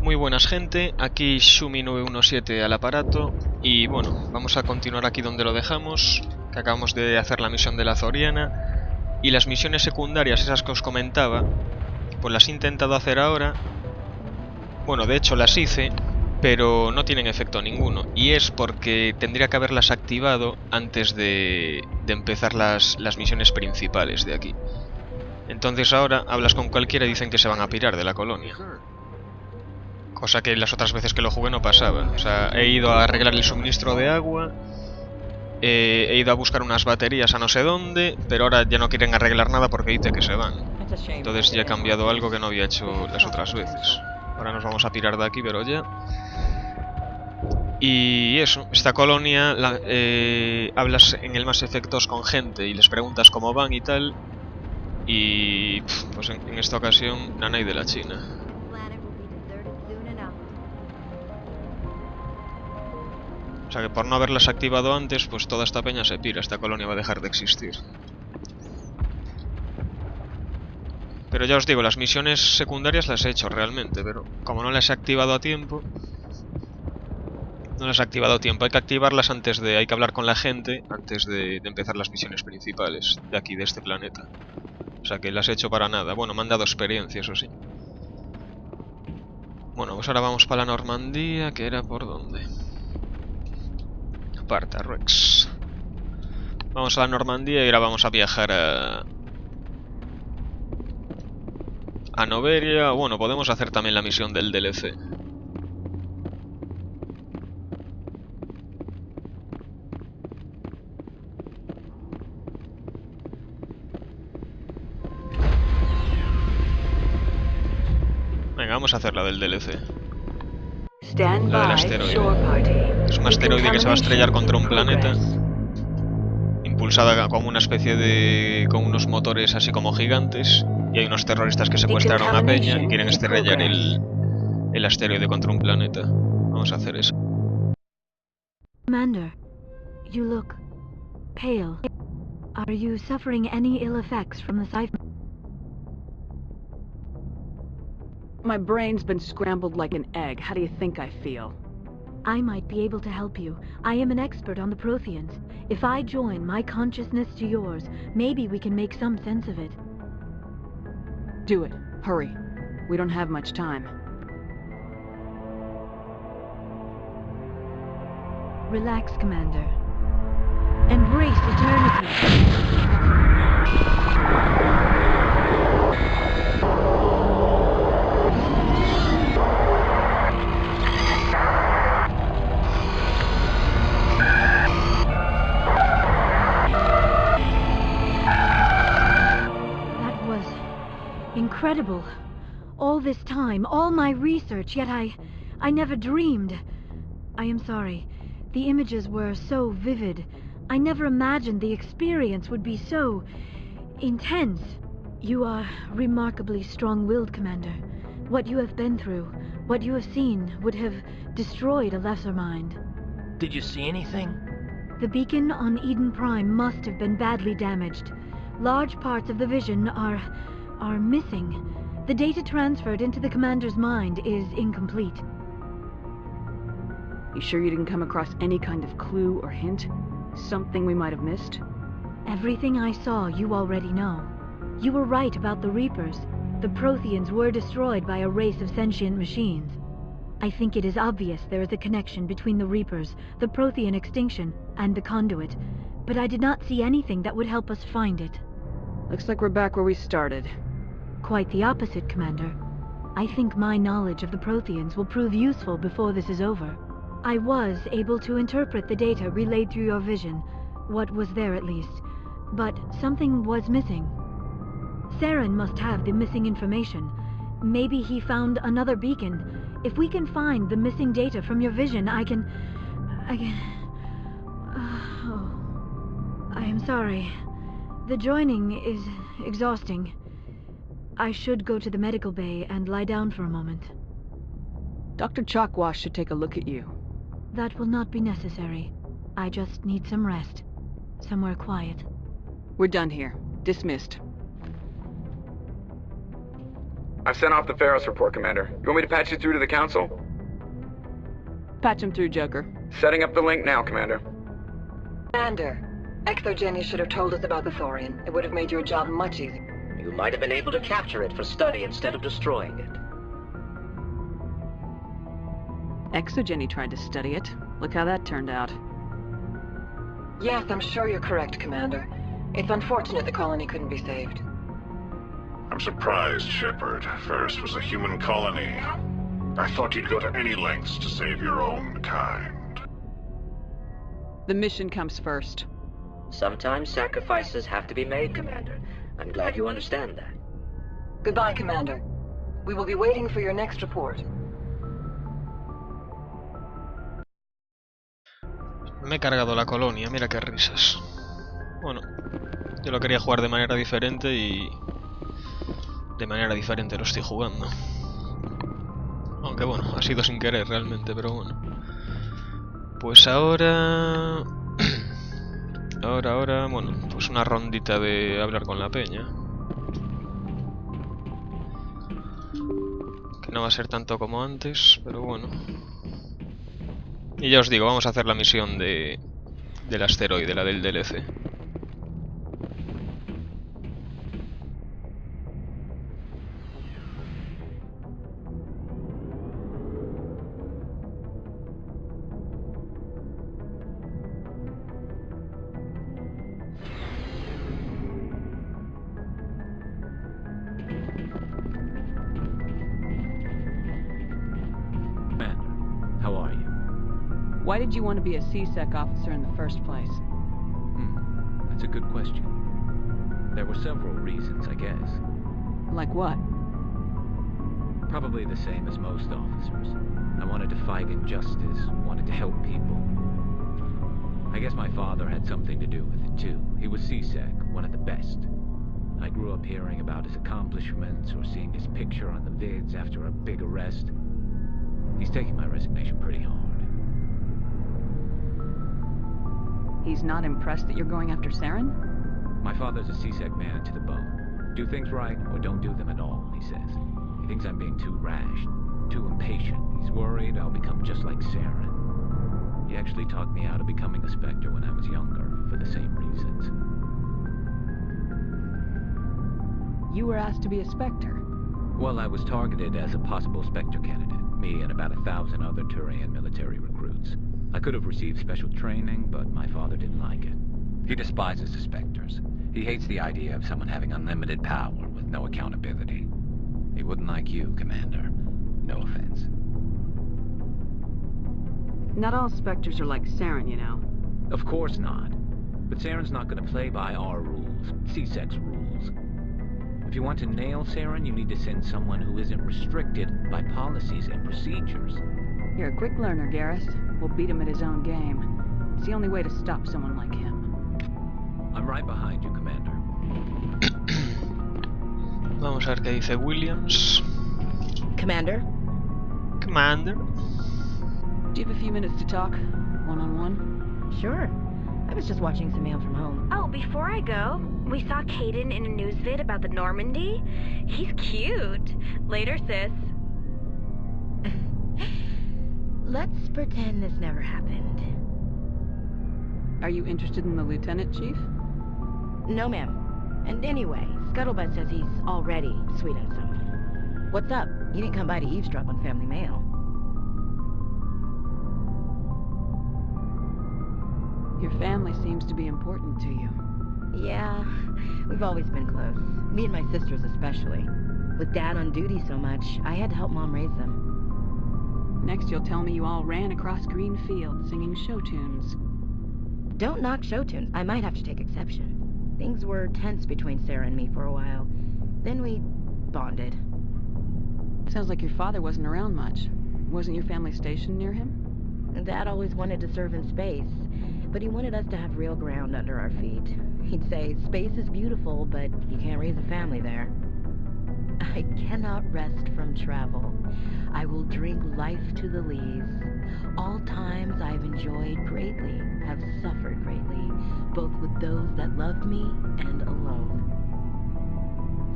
Muy buenas gente, aquí Shumi917 al aparato y bueno, vamos a continuar aquí donde lo dejamos, que acabamos de hacer la misión de la Zoriana y las misiones secundarias, esas que os comentaba, pues las he intentado hacer ahora. Bueno, de hecho las hice, pero no tienen efecto ninguno y es porque tendría que haberlas activado antes de empezar las misiones principales de aquí. Entonces ahora hablas con cualquiera y dicen que se van a pirar de la colonia. Cosa que las otras veces que lo jugué no pasaba. O sea, he ido a arreglar el suministro de agua, he ido a buscar unas baterías a no sé dónde, pero ahora ya no quieren arreglar nada porque dice que se van. Entonces ya he cambiado algo que no había hecho las otras veces. Ahora nos vamos a pirar de aquí, pero ya. Y eso, esta colonia, hablas en el Mass Effect 2 con gente y les preguntas cómo van y tal. Y pues en esta ocasión, nanay de la China. O sea que por no haberlas activado antes, pues toda esta peña se pira, esta colonia va a dejar de existir. Pero ya os digo, las misiones secundarias las he hecho realmente, pero como no las he activado a tiempo... hay que activarlas antes de... hay que hablar con la gente antes de empezar las misiones principales de aquí, de este planeta. O sea que las he hecho para nada. Bueno, me han dado experiencia, eso sí. Bueno, pues ahora vamos para la Normandía, que era por dónde... Parta Rex. Vamos a la Normandía y ahora vamos a viajar a Noveria. Bueno, podemos hacer también la misión del DLC. Venga, vamos a hacer la del DLC. La del asteroide. Es un asteroide que se va a estrellar contra un planeta, impulsada como una especie de... con unos motores así como gigantes, y hay unos terroristas que secuestraron a Peña y quieren estrellar el asteroide contra un planeta. Vamos a hacer eso. Commander, you look pale. Are you suffering any ill effects from the siphon? My brain's been scrambled like an egg. How do you think I feel? I might be able to help you. I am an expert on the Protheans. If I join my consciousness to yours, maybe we can make some sense of it. Do it. Hurry. We don't have much time. Relax, Commander. Embrace eternity. Incredible. All this time, all my research, yet I never dreamed. I am sorry. The images were so vivid. I never imagined the experience would be so intense. You are remarkably strong-willed, Commander. What you have been through, what you have seen, would have destroyed a lesser mind. Did you see anything? The beacon on Eden Prime must have been badly damaged. Large parts of the vision are missing. The data transferred into the commander's mind is incomplete. You sure you didn't come across any kind of clue or hint? Something we might have missed? Everything I saw you already know. You were right about the Reapers. The Protheans were destroyed by a race of sentient machines. I think it is obvious there is a connection between the Reapers, the Prothean extinction, and the Conduit, but I did not see anything that would help us find it. Looks like we're back where we started. Quite the opposite, Commander. I think my knowledge of the Protheans will prove useful before this is over. I was able to interpret the data relayed through your vision, what was there at least, but something was missing. Saren must have the missing information. Maybe he found another beacon. If we can find the missing data from your vision, I can... Oh, I am sorry. The joining is exhausting. I should go to the medical bay and lie down for a moment. Dr. Chakwas should take a look at you. That will not be necessary. I just need some rest. Somewhere quiet. We're done here. Dismissed. I've sent off the Ferris report, Commander. You want me to patch you through to the Council? Patch him through, Joker. Setting up the link now, Commander. Commander, Exogeny should have told us about the Thorian. It would have made your job much easier. You might have been able to capture it for study instead of destroying it. Exogeny tried to study it. Look how that turned out. Yes, I'm sure you're correct, Commander. It's unfortunate the colony couldn't be saved. I'm surprised, Shepard. Ferris was a human colony. I thought you'd go to any lengths to save your own kind. The mission comes first. Sometimes sacrifices have to be made, Commander. I'm glad you understand that. Goodbye, Commander. We will be waiting for your next report. Me he cargado la colonia, mira qué risas. Bueno, yo lo quería jugar de manera diferente y... de manera diferente lo estoy jugando. Aunque bueno, ha sido sin querer realmente, pero bueno. Pues ahora... Ahora, bueno, pues una rondita de hablar con la peña. Que no va a ser tanto como antes, pero bueno. Y ya os digo, vamos a hacer la misión del asteroide, la del DLC. Why did you want to be a C-Sec officer in the first place? That's a good question. There were several reasons, I guess. Like what? Probably the same as most officers. I wanted to fight injustice, wanted to help people. I guess my father had something to do with it too. He was C-Sec, one of the best. I grew up hearing about his accomplishments or seeing his picture on the vids after a big arrest. He's taking my resignation pretty hard. He's not impressed that you're going after Saren? My father's a C-Sec man to the bone. Do things right or don't do them at all, he says. He thinks I'm being too rash, too impatient. He's worried I'll become just like Saren. He actually talked me out of becoming a Spectre when I was younger, for the same reasons. You were asked to be a Spectre? Well, I was targeted as a possible Spectre candidate. Me and about 1,000 other Turian military recruits. I could have received special training, but my father didn't like it. He despises the Spectres. He hates the idea of someone having unlimited power with no accountability. He wouldn't like you, Commander. No offense. Not all Spectres are like Saren, you know. Of course not. But Saren's not going to play by our rules, C-Sec's rules. If you want to nail Saren, you need to send someone who isn't restricted by policies and procedures. You're a quick learner, Garrus. We'll beat him at his own game. It's the only way to stop someone like him. I'm right behind you, Commander. Vamos a ver qué dice Williams. Commander? Commander? Do you have a few minutes to talk? One-on-one? Sure. I was just watching some mail from home. Oh, before I go, we saw Caden in a news vid about the Normandy. He's cute. Later, sis. Let's pretend this never happened. Are you interested in the Lieutenant, Chief? No, ma'am. And anyway, Scuttlebutt says he's already sweet on someone. What's up? You didn't come by to eavesdrop on family mail. Your family seems to be important to you. Yeah, we've always been close. Me and my sisters especially. With Dad on duty so much, I had to help Mom raise them. Next you'll tell me you all ran across green fields singing show tunes. Don't knock show tunes. I might have to take exception. Things were tense between Sarah and me for a while. Then we bonded. Sounds like your father wasn't around much. Wasn't your family stationed near him? Dad always wanted to serve in space, but he wanted us to have real ground under our feet. He'd say, space is beautiful, but you can't raise a family there. I cannot rest from travel. I will drink life to the lees. All times I've enjoyed greatly, have suffered greatly, both with those that loved me and alone.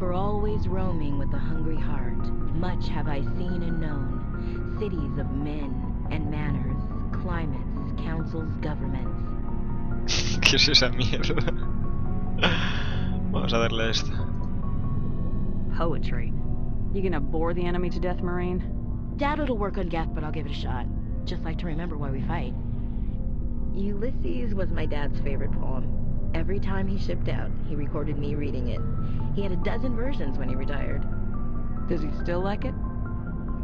For always roaming with a hungry heart, much have I seen and known, cities of men and manners, climates, councils, governments. ¿Qué es esa mierda? Vamos a darle a esta. Poetry. You gonna bore the enemy to death, Marine? Doubt it'll work on Geth, but I'll give it a shot. Just like to remember why we fight. Ulysses was my dad's favorite poem. Every time he shipped out, he recorded me reading it. He had a dozen versions when he retired. Does he still like it?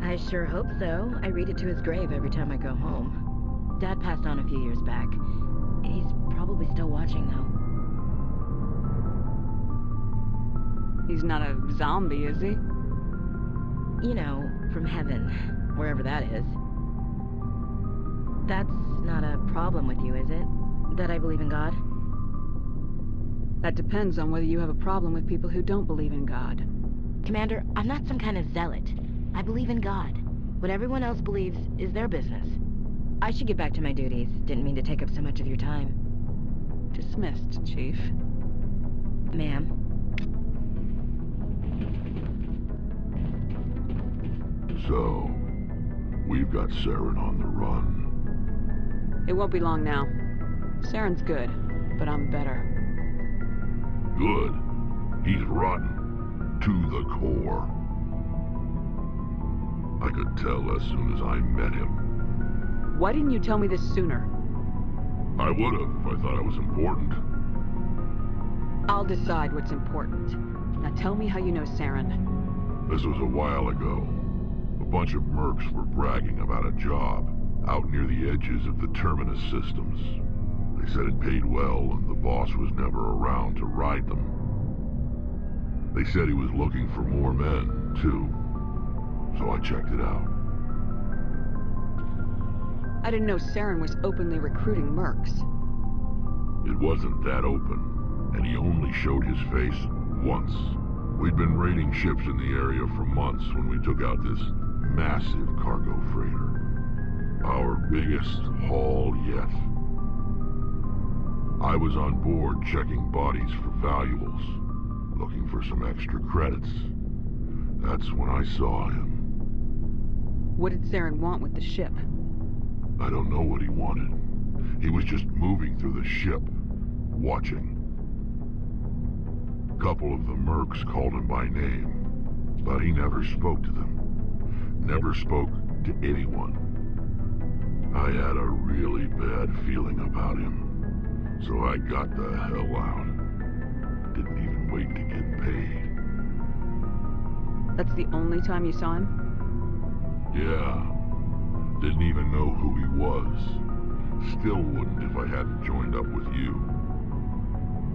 I sure hope so. I read it to his grave every time I go home. Dad passed on a few years back. He's probably still watching, though. He's not a zombie, is he? You know, from heaven, wherever that is. That's not a problem with you, is it? That I believe in God? That depends on whether you have a problem with people who don't believe in God. Commander, I'm not some kind of zealot. I believe in God. What everyone else believes is their business. I should get back to my duties. Didn't mean to take up so much of your time. Dismissed, Chief. Ma'am. So, we've got Saren on the run. It won't be long now. Saren's good, but I'm better. Good. He's rotten. To the core. I could tell as soon as I met him. Why didn't you tell me this sooner? I would've if I thought it was important. I'll decide what's important. Now tell me how you know Saren. This was a while ago. A bunch of mercs were bragging about a job out near the edges of the Terminus systems. They said it paid well and the boss was never around to ride them. They said he was looking for more men, too. So I checked it out. I didn't know Saren was openly recruiting mercs. It wasn't that open, and he only showed his face once. We'd been raiding ships in the area for months when we took out this massive cargo freighter. Our biggest haul yet. I was on board checking bodies for valuables, looking for some extra credits. That's when I saw him. What did Saren want with the ship? I don't know what he wanted. He was just moving through the ship, watching. A couple of the mercs called him by name, but he never spoke to them. Never spoke to anyone. I had a really bad feeling about him, so I got the hell out. Didn't even wait to get paid. That's the only time you saw him? Yeah. Didn't even know who he was. Still wouldn't if I hadn't joined up with you.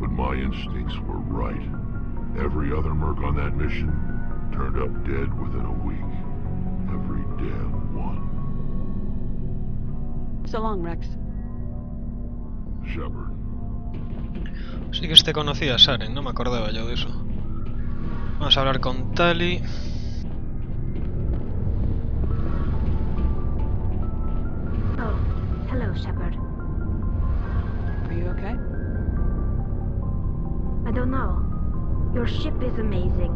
But my instincts were right. Every other merc on that mission turned up dead within a week. Every damn one. So long, Rex. Shepard. Sí que este conocía a Saren, no me acordaba yo de eso. Vamos a hablar con Tali. Oh, hello, Shepard. Are you okay? I don't know. Your ship is amazing,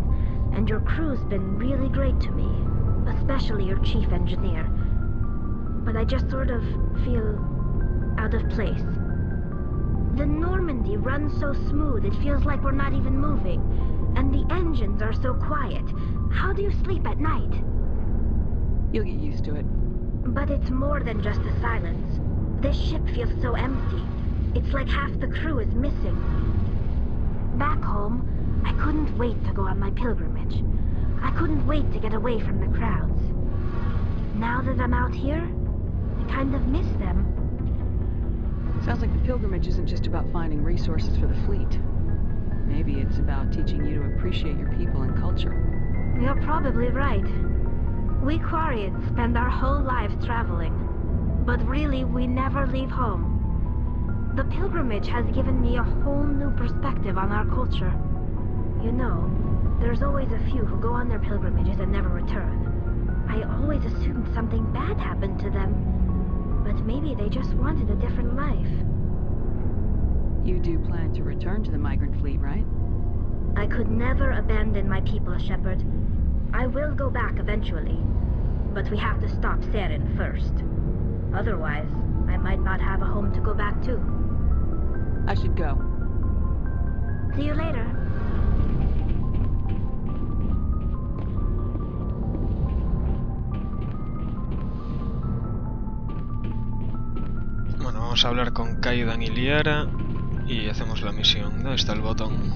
and your crew's been really great to me, especially your chief engineer. But I just sort of feel out of place. The Normandy runs so smooth it feels like we're not even moving, and the engines are so quiet. How do you sleep at night? You'll get used to it. But it's more than just the silence. This ship feels so empty. It's like half the crew is missing. Back home, I couldn't wait to go on my pilgrimage. I couldn't wait to get away from the crowds. Now that I'm out here, I kind of miss them. Sounds like the pilgrimage isn't just about finding resources for the fleet. Maybe it's about teaching you to appreciate your people and culture. You're probably right. We Quarians spend our whole lives traveling, but really we never leave home. The pilgrimage has given me a whole new perspective on our culture. You know, there's always a few who go on their pilgrimages and never return. I always assumed something bad happened to them, but maybe they just wanted a different life. You do plan to return to the migrant fleet, right? I could never abandon my people, Shepard. I will go back eventually, but we have to stop Saren first. Otherwise, I might not have a home to go back to. I should go. See you later. Bueno, vamos a hablar con Kaidan y Liara y hacemos la misión. ¿Dónde está el botón?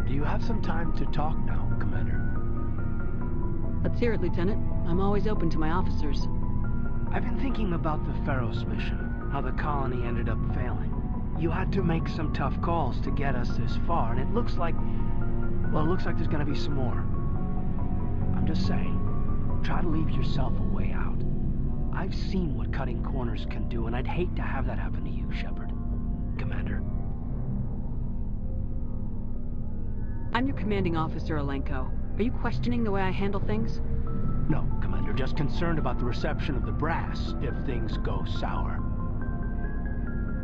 Do you have some time to talk now, Commander? Let's hear it, Lieutenant. I'm always open to my officers. I've been thinking about the Pharaoh's mission, how the colony ended up failing. You had to make some tough calls to get us this far, and it looks like... well, it looks like there's gonna be some more. I'm just saying, try to leave yourself a way out. I've seen what cutting corners can do, and I'd hate to have that happen to you, Shepard. Commander. I'm your commanding officer, Alenko. Are you questioning the way I handle things? No, Commander, just concerned about the reception of the brass if things go sour.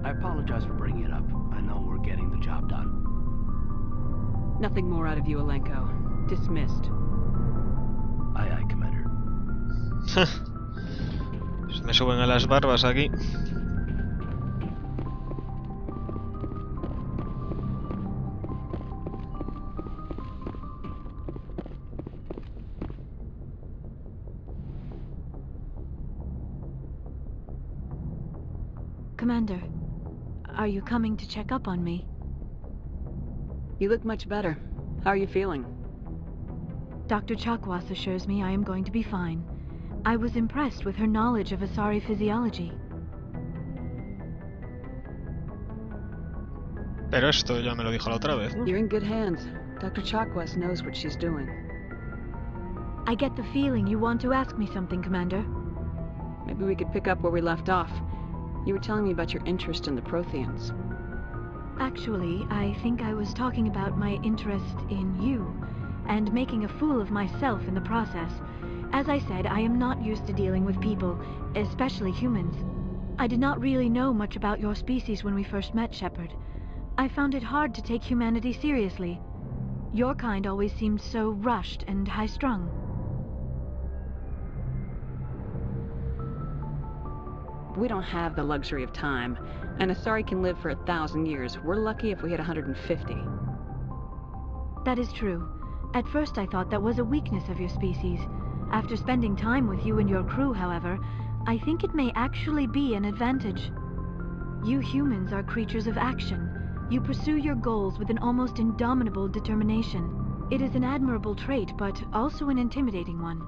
I apologize for bringing it up. I know we're getting the job done. Nothing more out of you, Alenko. Dismissed. Aye, aye, Commander. Se me suben a las barbas aquí. Commander, are you coming to check up on me? You look much better. How are you feeling? Dr. Chakwas assures me I am going to be fine. I was impressed with her knowledge of Asari physiology. Pero esto ya me lo dijo la otra vez, ¿no? You're in good hands. Dr. Chakwas knows what she's doing. I get the feeling you want to ask me something, Commander. Maybe we could pick up where we left off. You were telling me about your interest in the Protheans. Actually, I think I was talking about my interest in you, and making a fool of myself in the process. As I said, I am not used to dealing with people, especially humans. I did not really know much about your species when we first met, Shepard. I found it hard to take humanity seriously. Your kind always seemed so rushed and high-strung. We don't have the luxury of time. An Asari can live for 1,000 years. We're lucky if we hit 150. That is true. At first I thought that was a weakness of your species. After spending time with you and your crew, however, I think it may actually be an advantage. You humans are creatures of action. You pursue your goals with an almost indomitable determination. It is an admirable trait, but also an intimidating one.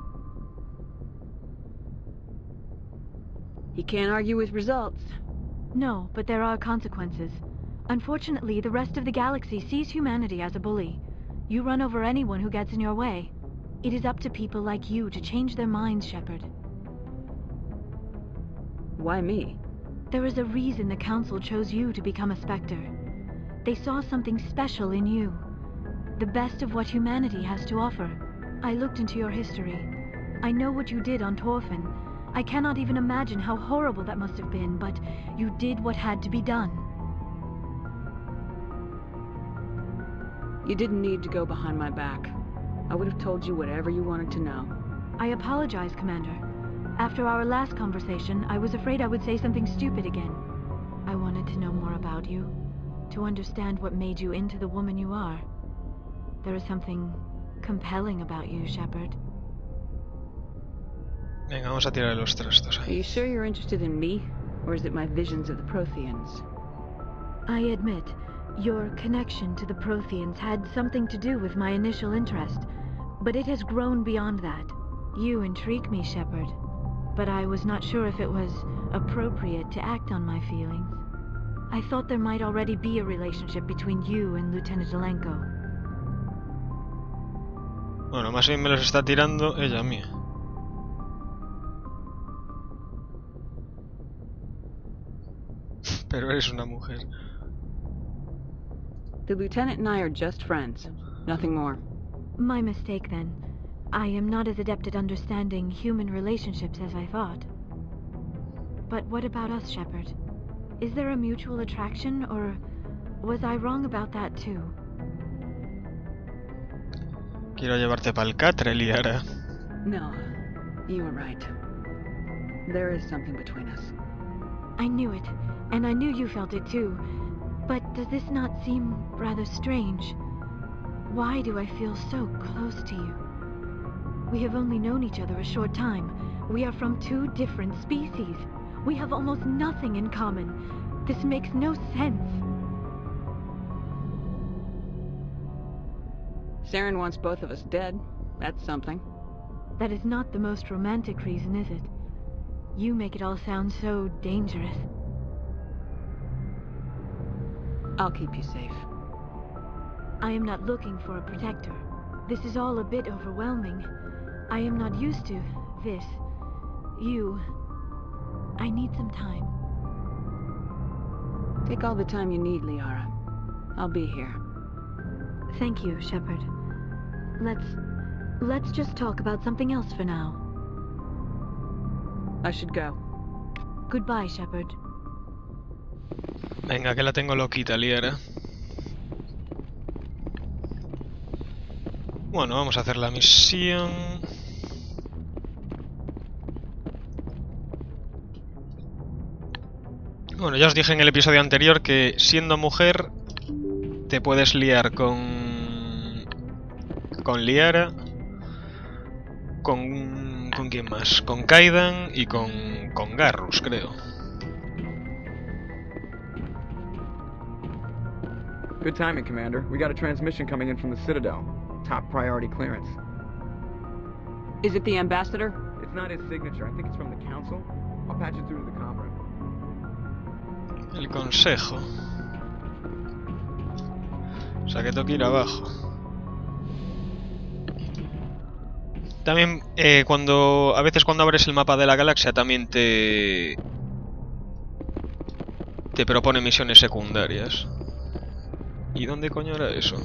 You can't argue with results. No, but there are consequences. Unfortunately, the rest of the galaxy sees humanity as a bully. You run over anyone who gets in your way. It is up to people like you to change their minds, Shepard. Why me? There is a reason the Council chose you to become a Spectre. They saw something special in you. The best of what humanity has to offer. I looked into your history. I know what you did on Torfin. I cannot even imagine how horrible that must have been, but you did what had to be done. You didn't need to go behind my back. I would have told you whatever you wanted to know. I apologize, Commander. After our last conversation, I was afraid I would say something stupid again. I wanted to know more about you, to understand what made you into the woman you are. There is something compelling about you, Shepard. Venga, vamos a tirar los trastos Are ahí. you sure you're interested in me, or is it my visions of the Protheans? I admit, your connection to the Protheans had something to do with my initial interest, but it has grown beyond that. You intrigue me, Shepard. but I was not sure if it was appropriate to act on my feelings. I thought there might already be a relationship between you and Lieutenant Alenko. Bueno, más bien me los está tirando ella a mí. Pero eres una mujer. The lieutenant and I are just friends. Nothing more. My mistake, then. I am not as adept at understanding human relationships as I thought. But what about us, Shepard? Is there a mutual attraction, or was I wrong about that too? Quiero llevarte pa'l catre, Liara. No, you were right. There is something between us. I knew it, and I knew you felt it too. But does this not seem rather strange? Why do I feel so close to you? We have only known each other a short time. We are from two different species. We have almost nothing in common. This makes no sense. Saren wants both of us dead. That's something. That is not the most romantic reason, is it? You make it all sound so dangerous. I'll keep you safe. I am not looking for a protector. This is all a bit overwhelming. I am not used to this. You. I need some time. Take all the time you need, Liara. I'll be here. Thank you, Shepard. Let's just talk about something else for now. I should go. Goodbye, Shepard. Venga, que la tengo loquita, Liara. Bueno, vamos a hacer la misión. Bueno, ya os dije en el episodio anterior que siendo mujer te puedes liar con Liara, con quién más, con Kaidan y con Garrus, creo. Good timing, Commander. We got a transmission coming in from the Citadel. Top priority clearance. Is it the ambassador? It's not his signature. I think it's from the Council. I'll patch it through to the conference. El consejo. O sea que tengo que ir abajo. También a veces cuando abres el mapa de la galaxia también te propone misiones secundarias. ¿Y dónde coño era eso?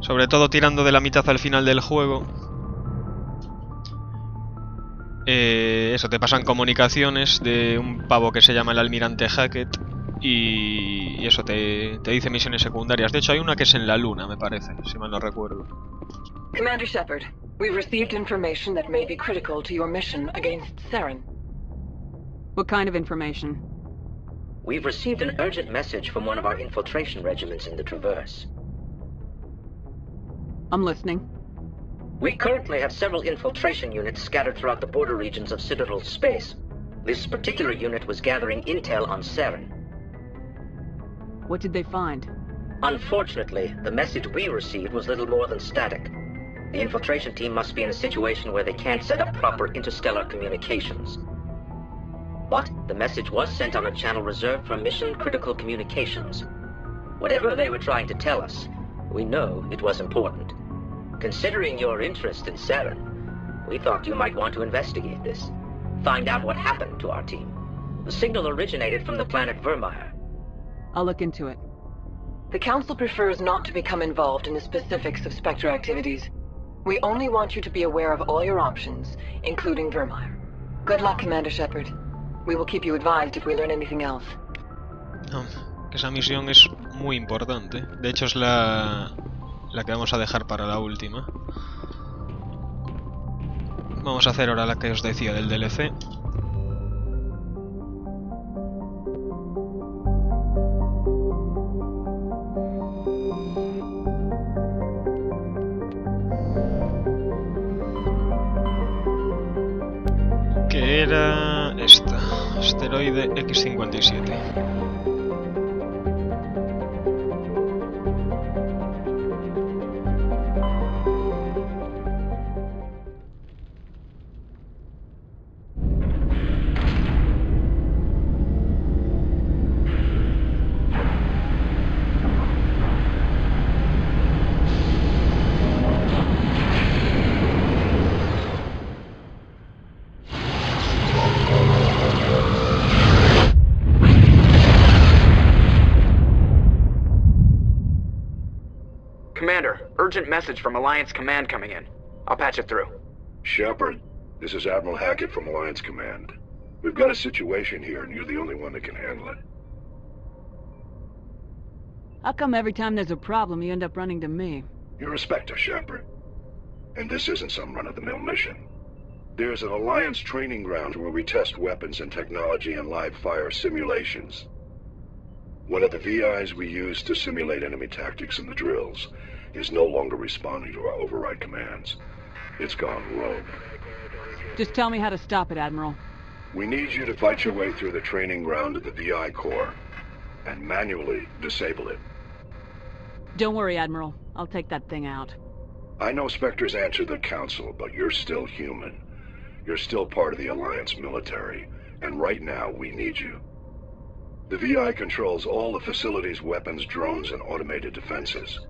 Sobre todo tirando de la mitad al final del juego. Eso, te pasan comunicaciones de un pavo que se llama el almirante Hackett. Y eso, te dice misiones secundarias. De hecho hay una que es en la luna, me parece, si mal no recuerdo. Commander Shepard, we've received information that may be critical to your mission against Saren. What kind of information? We've received an urgent message from one of our infiltration regiments in the Traverse. I'm listening. We currently have several infiltration units scattered throughout the border regions of Citadel space. This particular unit was gathering intel on Saren. What did they find? Unfortunately, the message we received was little more than static. The infiltration team must be in a situation where they can't set up proper interstellar communications. But the message was sent on a channel reserved for mission-critical communications. Whatever they were trying to tell us, we know it was important. Considering your interest in Saren, we thought you might want to investigate this. Find out what happened to our team. The signal originated from the planet Vermeer. I'll look into it. The Council prefers not to become involved in the specifics of Spectre activities. We only want you to be aware of all your options, including Vermeer. Good luck, Commander Shepard. We will keep you advised if we learn anything else. Que esa misión es muy importante. De hecho es la que vamos a dejar para la última. Vamos a hacer ahora la que os decía del DLC. Que era esta, asteroide X-57. urgent message from Alliance Command coming in. I'll patch it through. Shepard, this is Admiral Hackett from Alliance Command. We've got a situation here, and you're the only one that can handle it. How come every time there's a problem, you end up running to me? You're a Spectre, Shepard. And this isn't some run-of-the-mill mission. There's an Alliance training ground where we test weapons and technology in live-fire simulations. One of the VIs we use to simulate enemy tactics in the drills is no longer responding to our override commands. It's gone rogue. Just tell me how to stop it, Admiral. We need you to fight your way through the training ground to the VI core and manually disable it. Don't worry, Admiral. I'll take that thing out. I know Spectres answer the Council, but you're still human. You're still part of the Alliance military, and right now we need you. The VI controls all the facility's weapons, drones, and automated defenses.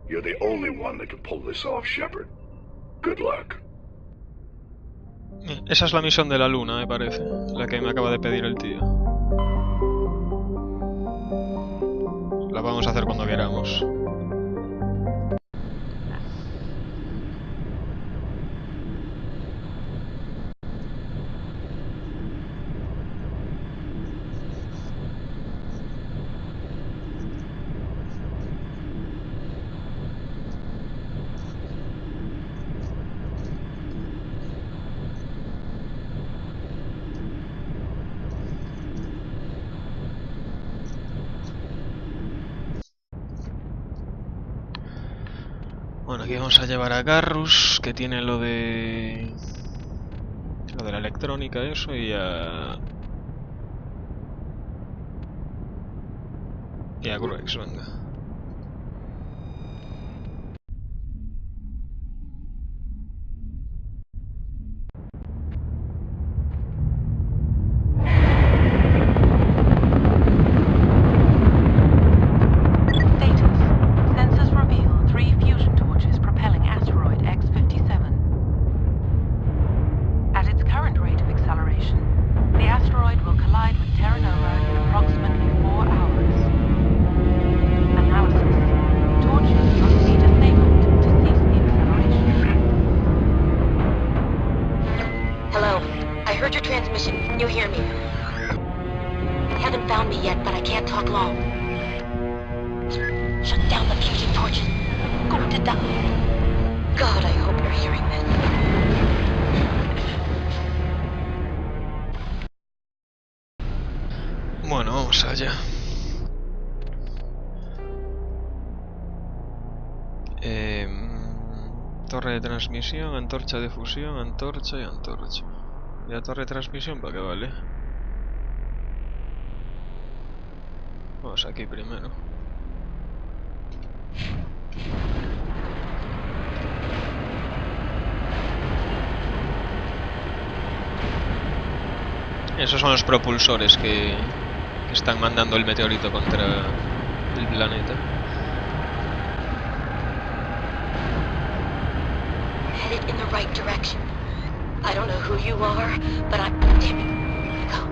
You're the only one that can pull this off, Shepard. Good luck. Esa es la misión de la luna, me parece. La que me acaba de pedir el tío. La vamos a hacer cuando queramos. Bueno, aquí vamos a llevar a Garrus, que tiene lo de la electrónica, eso, y a Gruex, venga. Bueno, vamos allá. Torre de transmisión, antorcha de fusión, antorcha y antorcha. ¿Y la torre de transmisión para qué vale? Vamos aquí primero. Esos son los propulsores que están mandando el meteorito contra el planeta. Headed in the right direction. I don't know who you are, but I'm... Damn it. Go.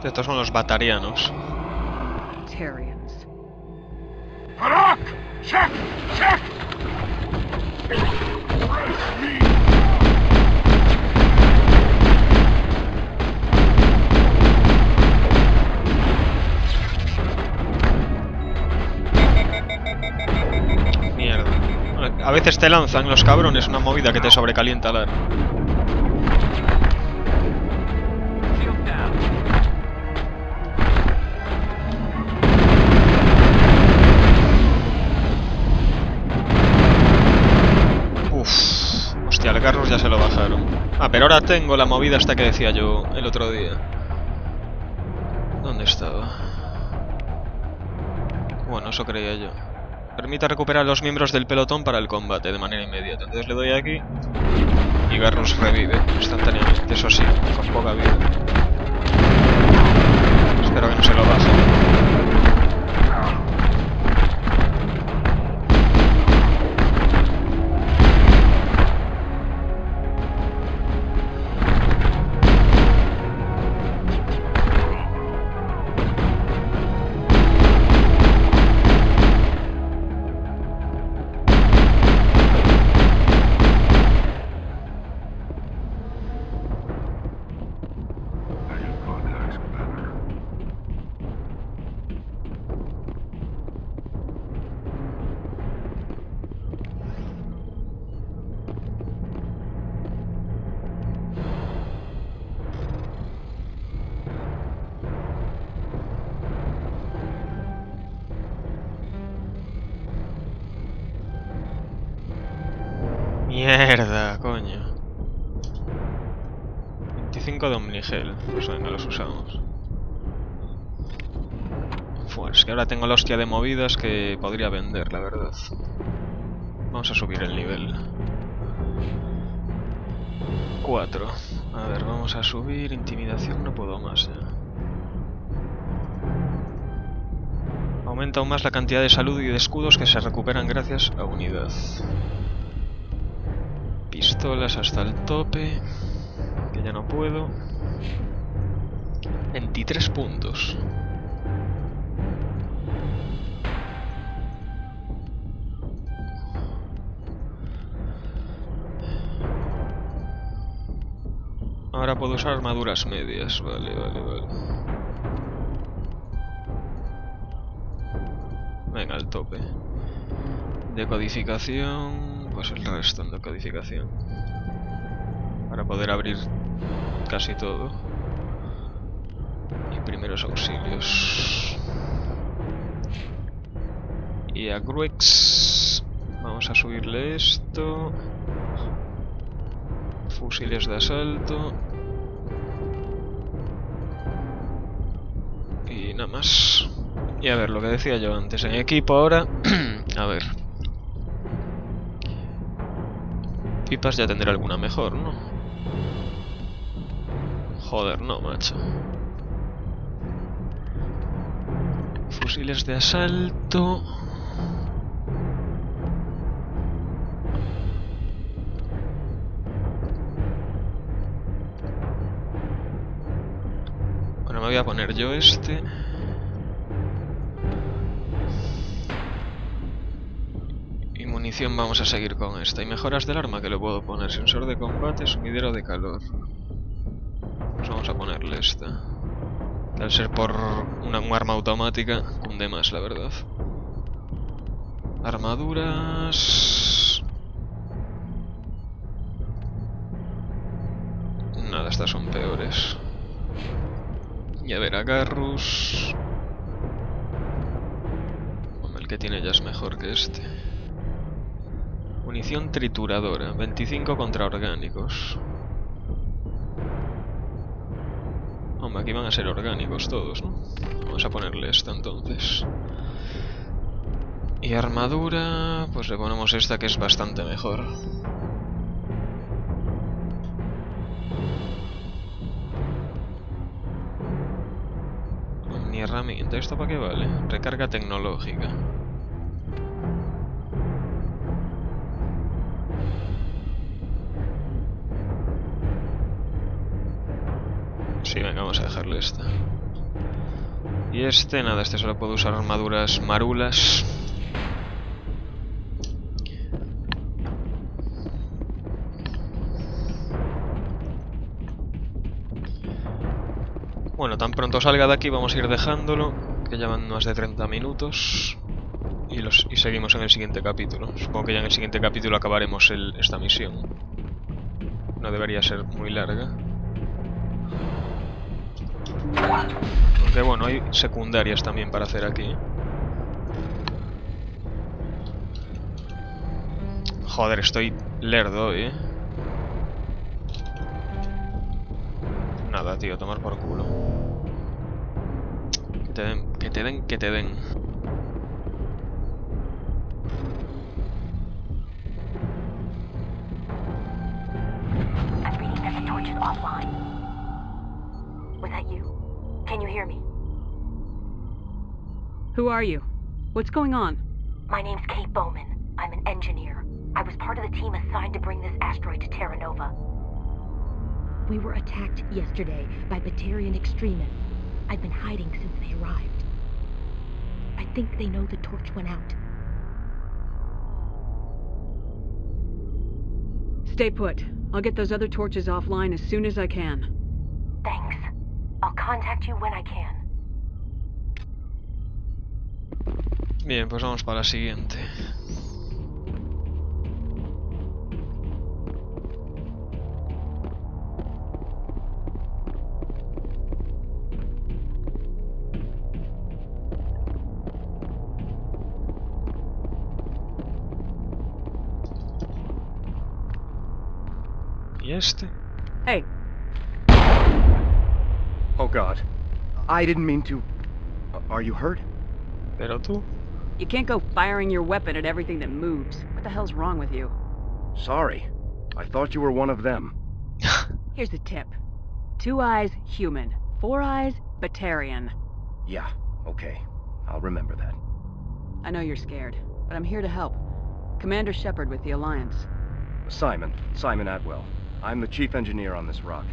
Estos son los batarianos. Batarians. Harak! Check! Check! Press me! veces te lanzan los cabrones una movida que te sobrecalienta la... Uff, hostia, al Garrus ya se lo bajaron. Ah, pero ahora tengo la movida hasta que decía yo el otro día. ¿Dónde estaba? Bueno, eso creía yo. Permite recuperar a los miembros del pelotón para el combate de manera inmediata. Entonces le doy aquí y Garrus revive instantáneamente, eso sí, con poca vida. Espero que no se lo baje. Mierda, coño. 25 de Omnigel. Pues venga, los usamos. Pues que ahora tengo la hostia de movidas que podría vender, la verdad. Vamos a subir el nivel. 4. A ver, vamos a subir. Intimidación, no puedo más ya. Aumenta aún más la cantidad de salud y de escudos que se recuperan gracias a unidad. Pistolas hasta el tope, que ya no puedo. 23 puntos. Ahora puedo usar armaduras medias. Vale. Venga, al tope. Decodificación. Pues el resto en decodificación. Para poder abrir casi todo. Y primeros auxilios. Y a Gruex vamos a subirle esto. Fusiles de asalto. Y nada más. Y a ver, lo que decía yo antes. En equipo ahora... a ver... Pipas ya tendré alguna mejor, ¿no? Joder, no, macho. Fusiles de asalto. Bueno, me voy a poner yo este. Munición vamos a seguir con esta. Y mejoras del arma que le puedo poner. Sensor de combate, sumidero de calor. Pues vamos a ponerle esta. Que al ser por un arma automática, cunde más, la verdad. Armaduras... Nada, estas son peores. Y a ver, a Garrus... Hombre, el que tiene ya es mejor que este. Munición trituradora, 25 contra orgánicos. Hombre, aquí van a ser orgánicos todos, ¿no? Vamos a ponerle esta entonces. Y armadura, pues le ponemos esta que es bastante mejor. Ni herramienta, ¿esto para qué vale? Recarga tecnológica. Sí, venga, vamos a dejarle esta. Y este, nada, este solo puedo usar armaduras marulas. Bueno, tan pronto salga de aquí vamos a ir dejándolo, que ya van más de 30 minutos. y seguimos en el siguiente capítulo. Supongo que ya en el siguiente capítulo acabaremos esta misión. No debería ser muy larga. Aunque bueno, hay secundarias también para hacer aquí. Joder, estoy lerdo hoy, Nada, tío, tomar por culo. Que te den, que te den, que te den. I'm reading that the torch is offline. Was that you? Can you hear me? Who are you? What's going on? My name's Kate Bowman. I'm an engineer. I was part of the team assigned to bring this asteroid to Terra Nova. We were attacked yesterday by Batarian extremists. I've been hiding since they arrived. I think they know the torch went out. Stay put. I'll get those other torches offline as soon as I can. Thanks. I'll contact you when I can. Bien, pues vamos para la siguiente. ¿Y este? Hey. Oh God. I didn't mean to... Are you hurt? Pero tú. You can't go firing your weapon at everything that moves. What the hell's wrong with you? Sorry. I thought you were one of them. Here's the tip. 2 eyes, human. 4 eyes, Batarian. Yeah, okay. I'll remember that. I know you're scared, but I'm here to help. Commander Shepard with the Alliance. Simon Atwell. I'm the chief engineer on this rock.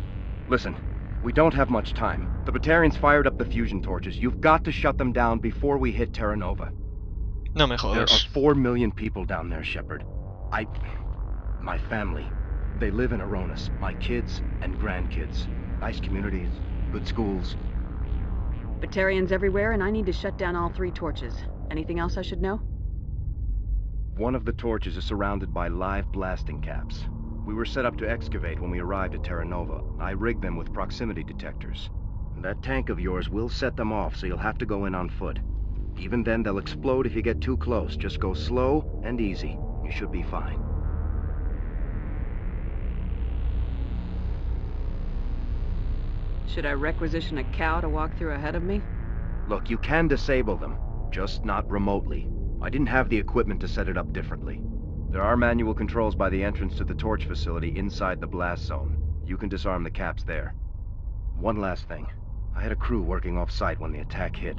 Listen, we don't have much time. The Batarians fired up the fusion torches. You've got to shut them down before we hit Terra Nova. No me jodas. There are 4 million people down there, Shepard. My family. They live in Aronis. My kids and grandkids. Nice communities, good schools. Batarians everywhere, and I need to shut down all 3 torches. Anything else I should know? One of the torches is surrounded by live blasting caps. We were set up to excavate when we arrived at Terra Nova. I rigged them with proximity detectors. That tank of yours will set them off, so you'll have to go in on foot. Even then, they'll explode if you get too close. Just go slow and easy. You should be fine. Should I requisition a cow to walk through ahead of me? Look, you can disable them, just not remotely. I didn't have the equipment to set it up differently. There are manual controls by the entrance to the torch facility inside the blast zone. You can disarm the caps there. One last thing. I had a crew working off-site when the attack hit.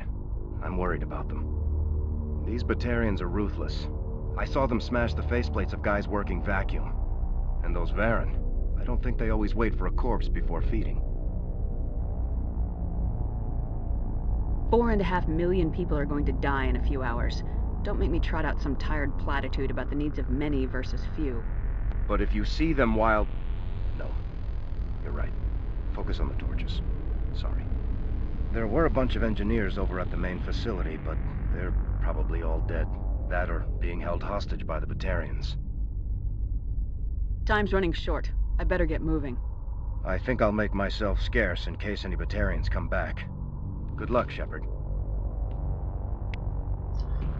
I'm worried about them. These Batarians are ruthless. I saw them smash the faceplates of guys working vacuum. And those Varen, I don't think they always wait for a corpse before feeding. 4.5 million people are going to die in a few hours. Don't make me trot out some tired platitude about the needs of many versus few. But if you see them while... No. You're right. Focus on the torches. Sorry. There were a bunch of engineers over at the main facility, but they're probably all dead. That or being held hostage by the Batarians. Time's running short. I better get moving. I think I'll make myself scarce in case any Batarians come back. Good luck, Shepard.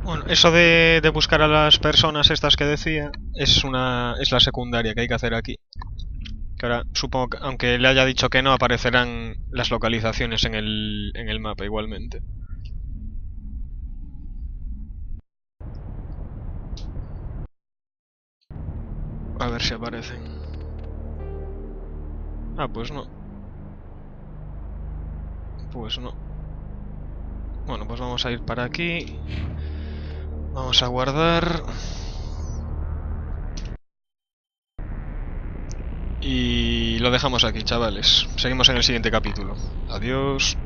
Bueno, eso de buscar a las personas estas que decía es la secundaria que hay que hacer aquí. Que ahora supongo que, aunque le haya dicho que no, aparecerán las localizaciones en el mapa igualmente. A ver si aparecen. Ah, pues no. Pues no. Bueno, pues vamos a ir para aquí. Vamos a guardar. Y lo dejamos aquí, chavales. Seguimos en el siguiente capítulo. Adiós.